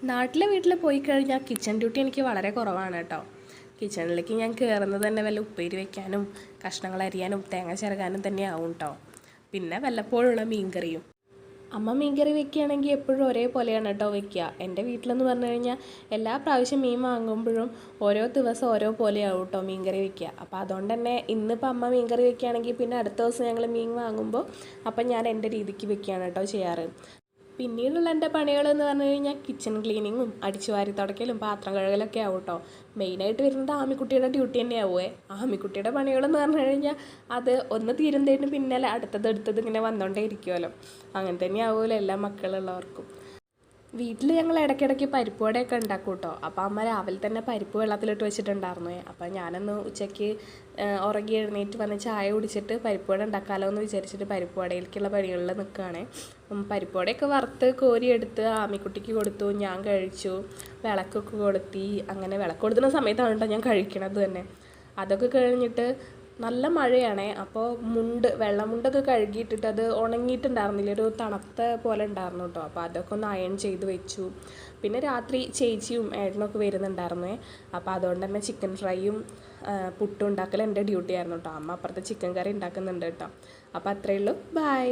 നാട്ടിലെ വീട്ടിൽ പോയി കഴിഞ്ഞാൽ കിച്ചൺ ഡ്യൂട്ടി എനിക്ക് വളരെ കുറവാണ് കേട്ടോ. കിച്ചണിലേക്ക് ഞാൻ കയറുന്നത് തന്നെ വല്ല ഉപ്പേരി വയ്ക്കാനും കഷ്ണങ്ങൾ അരിയാനും തേങ്ങ ചിരകാനും തന്നെ ആവും കേട്ടോ. പിന്നെ വല്ലപ്പോഴുള്ള മീൻകറിയും. അമ്മ മീൻകറി വെക്കുകയാണെങ്കിൽ എപ്പോഴും ഒരേപോലെയാണ് കേട്ടോ വെക്കുക. എൻ്റെ വീട്ടിലെന്ന് പറഞ്ഞു കഴിഞ്ഞാൽ എല്ലാ പ്രാവശ്യം മീൻ വാങ്ങുമ്പോഴും ഓരോ ദിവസം ഓരോ പോലെയാവും കേട്ടോ മീൻകറി വെക്കുക. അപ്പോൾ അതുകൊണ്ട് തന്നെ ഇന്നിപ്പോൾ അമ്മ മീൻകറി വെക്കുകയാണെങ്കിൽ പിന്നെ അടുത്ത ദിവസം ഞങ്ങൾ മീൻ വാങ്ങുമ്പോൾ അപ്പം ഞാൻ എൻ്റെ രീതിക്ക് വെക്കുകയാണ് കേട്ടോ ചെയ്യാറ്. പിന്നീടുള്ള എൻ്റെ പണികളെന്ന് പറഞ്ഞു കഴിഞ്ഞാൽ കിച്ചൺ ക്ലീനിങ്ങും അടിച്ചു വാരി തുടയ്ക്കലും പാത്രം കഴുകലൊക്കെ ആവും കേട്ടോ. മെയിനായിട്ട് വരുന്നത് ആമിക്കുട്ടിയുടെ ഡ്യൂട്ടി തന്നെയാവുമേ. ആമിക്കുട്ടിയുടെ പണികളെന്ന് പറഞ്ഞു കഴിഞ്ഞാൽ അത് ഒന്ന് തീരുന്നതിന് പിന്നാലെ അടുത്തത് ഇങ്ങനെ വന്നുകൊണ്ടേ ഇരിക്കുമല്ലോ. അങ്ങനെ തന്നെ ആവുമല്ലോ എല്ലാ മക്കളുള്ളവർക്കും. വീട്ടിൽ ഞങ്ങൾ ഇടയ്ക്കിടയ്ക്ക് പരിപ്പ് വടയൊക്കെ ഉണ്ടാക്കും കേട്ടോ. അപ്പോൾ അമ്മ രാവിലെ തന്നെ പരിപ്പ് വെള്ളത്തിലിട്ട് വെച്ചിട്ടുണ്ടായിരുന്നു. അപ്പോൾ ഞാനൊന്ന് ഉച്ചയ്ക്ക് ഉറങ്ങി എഴുന്നേറ്റ് വന്ന് ചായ കുടിച്ചിട്ട് പരിപ്പ് വട ഉണ്ടാക്കാമല്ലോ എന്ന് വിചാരിച്ചിട്ട് പരിപ്പ് വടയിലേക്കുള്ള പണികളിൽ നിൽക്കുകയാണ്. പരിപ്പ് വടയൊക്കെ വറുത്ത് കോരിയെടുത്ത് ആമിക്കുട്ടിക്ക് കൊടുത്തു, ഞാൻ കഴിച്ചു, വിളക്കൊക്കെ കൊളുത്തി. അങ്ങനെ വിളക്ക് കൊടുത്തുന്ന സമയത്താണ് കേട്ടോ ഞാൻ കഴിക്കണത് തന്നെ. അതൊക്കെ കഴിഞ്ഞിട്ട് നല്ല മഴയാണേ. അപ്പോൾ വെള്ളമുണ്ടൊക്കെ കഴുകിയിട്ടിട്ട് അത് ഉണങ്ങിയിട്ടുണ്ടായിരുന്നില്ല, ഒരു തണുത്ത പോലെ ഉണ്ടായിരുന്നു കേട്ടോ. അപ്പോൾ അതൊക്കെ ഒന്ന് അയൺ ചെയ്ത് വെച്ചു. പിന്നെ രാത്രി ചേച്ചിയും ഏട്ടനൊക്കെ വരുന്നുണ്ടായിരുന്നേ. അപ്പോൾ അതുകൊണ്ട് തന്നെ ചിക്കൻ ഫ്രൈയും പുട്ടും ഉണ്ടാക്കൽ എൻ്റെ ഡ്യൂട്ടി ആയിരുന്നു കേട്ടോ. അമ്മ അപ്പുറത്ത് ചിക്കൻ കറി ഉണ്ടാക്കുന്നുണ്ട് കേട്ടോ. അപ്പോൾ അത്രയേ ഉള്ളൂ. ബൈ.